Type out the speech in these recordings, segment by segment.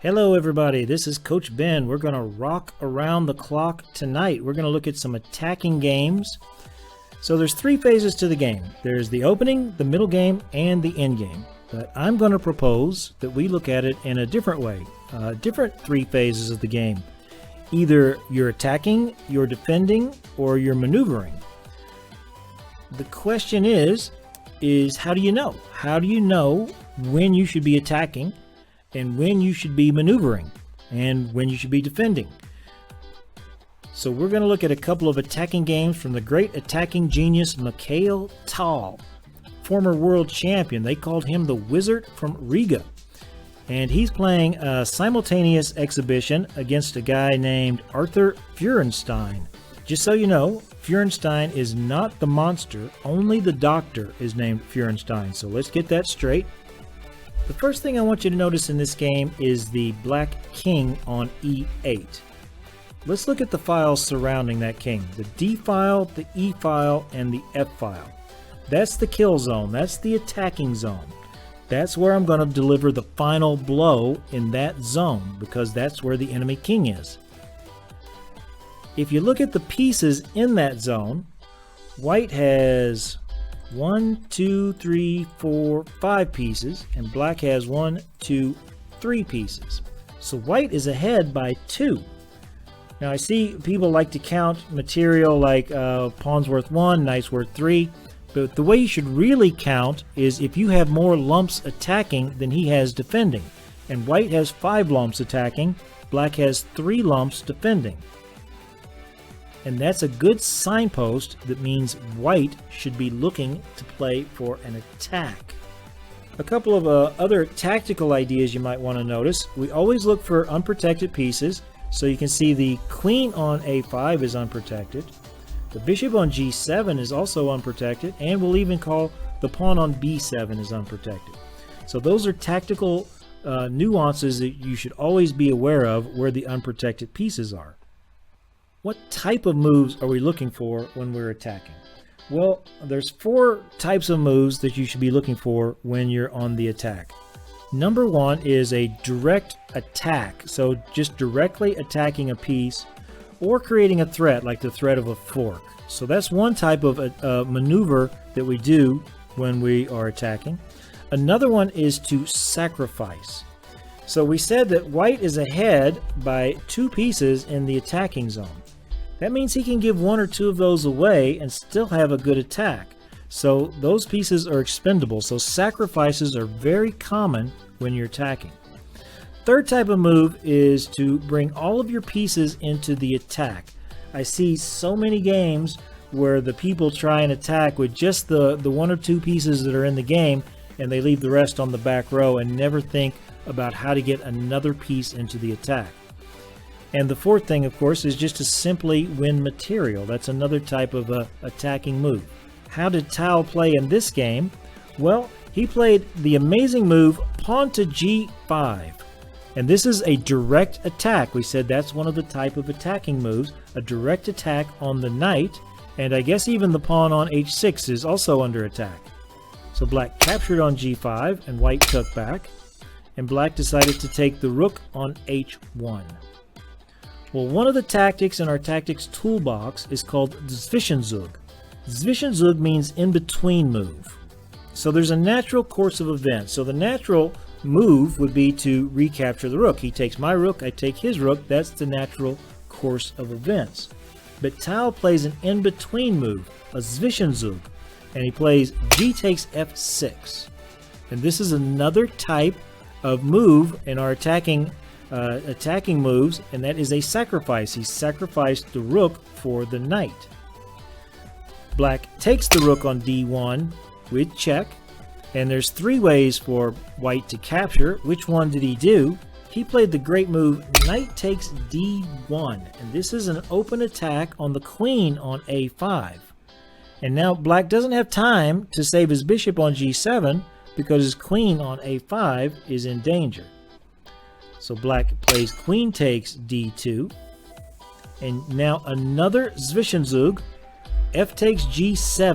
Hello everybody, this is Coach Ben. We're going to rock around the clock tonight. We're going to look at some attacking games. So there's three phases to the game. There's the opening, the middle game, and the end game. But I'm going to propose that we look at it in a different way. Different three phases of the game. Either you're attacking, you're defending, or you're maneuvering. The question is how do you know? How do you know when you should be attacking and when you should be maneuvering and when you should be defending? So we're going to look at a couple of attacking games from the great attacking genius Mikhail Tal, former world champion. They called him the Wizard from Riga. And he's playing a simultaneous exhibition against a guy named Arthur Feurenstein. Just so you know, Feurenstein is not the monster, only the doctor is named Feurenstein. So let's get that straight. The first thing I want you to notice in this game is the black king on E8. Let's look at the files surrounding that king. The D file, the E file, and the F file. That's the kill zone. That's the attacking zone. That's where I'm going to deliver the final blow in that zone because that's where the enemy king is. If you look at the pieces in that zone, white has 1, 2, 3, 4, 5 pieces, and black has 1, 2, 3 pieces. So white is ahead by 2. Now I see people like to count material like pawn's worth 1, knight's worth 3, but the way you should really count is if you have more lumps attacking than he has defending. And white has 5 lumps attacking, black has 3 lumps defending. And that's a good signpost that means white should be looking to play for an attack. A couple of other tactical ideas you might want to notice. We always look for unprotected pieces. So you can see the queen on A5 is unprotected. The bishop on G7 is also unprotected. And we'll even call the pawn on B7 is unprotected. So those are tactical nuances that you should always be aware of where the unprotected pieces are. What type of moves are we looking for when we're attacking? Well, there's 4 types of moves that you should be looking for when you're on the attack. Number 1 is a direct attack, so just directly attacking a piece or creating a threat like the threat of a fork. So that's one type of maneuver that we do when we are attacking. Another one is to sacrifice. So we said that white is ahead by 2 pieces in the attacking zone. That means he can give 1 or 2 of those away and still have a good attack. So those pieces are expendable. So sacrifices are very common when you're attacking. Third type of move is to bring all of your pieces into the attack. I see so many games where the people try and attack with just the 1 or 2 pieces that are in the game and they leave the rest on the back row and never think about how to get another piece into the attack. And the fourth thing, of course, is just to simply win material. That's another type of attacking move. How did Tal play in this game? Well, he played the amazing move pawn to G5. And this is a direct attack. We said that's one of the type of attacking moves, a direct attack on the knight. And I guess even the pawn on H6 is also under attack. So black captured on G5 and white took back. And black decided to take the rook on H1. Well, one of the tactics in our tactics toolbox is called Zwischenzug. Zwischenzug means in-between move. So there's a natural course of events. So the natural move would be to recapture the rook. He takes my rook, I take his rook. That's the natural course of events. But Tal plays an in-between move, a Zwischenzug, and he plays G takes F6. And this is another type of move in our attacking moves, and that is a sacrifice. He sacrificed the rook for the knight. Black takes the rook on D1 with check, and there's 3 ways for white to capture. Which one did he do? He played the great move knight takes D1, and this is an open attack on the queen on A5. And now black doesn't have time to save his bishop on G7 because his queen on A5 is in danger. So black plays queen takes D2, and now another Zwischenzug, F takes G7,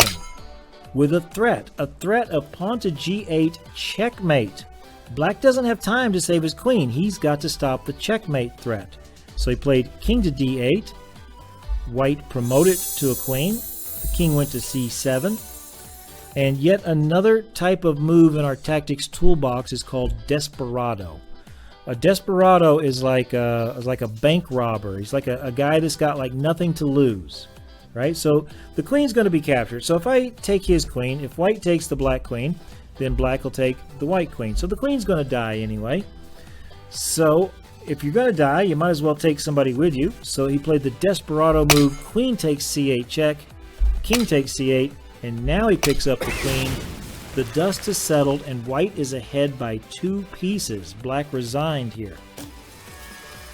with a threat of pawn to G8 checkmate. Black doesn't have time to save his queen. He's got to stop the checkmate threat. So he played king to d8. White promoted to a queen. The king went to c7. And yet another type of move in our tactics toolbox is called desperado. A desperado is like a bank robber. He's like a guy that's got like nothing to lose, right? So the queen's going to be captured. So if I take his queen, if white takes the black queen, then black will take the white queen. So the queen's going to die anyway. So if you're going to die, you might as well take somebody with you. So he played the desperado move. Queen takes c8 check. King takes c8. And now he picks up the queen. The dust has settled and white is ahead by 2 pieces. Black resigned here.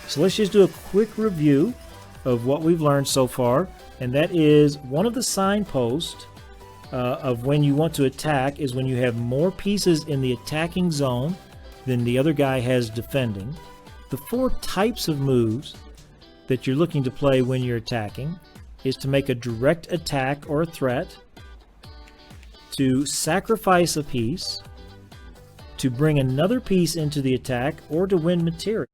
So let's just do a quick review of what we've learned so far. And that is one of the signposts of when you want to attack is when you have more pieces in the attacking zone than the other guy has defending. The 4 types of moves that you're looking to play when you're attacking is to make a direct attack or a threat, to sacrifice a piece, to bring another piece into the attack, or to win material.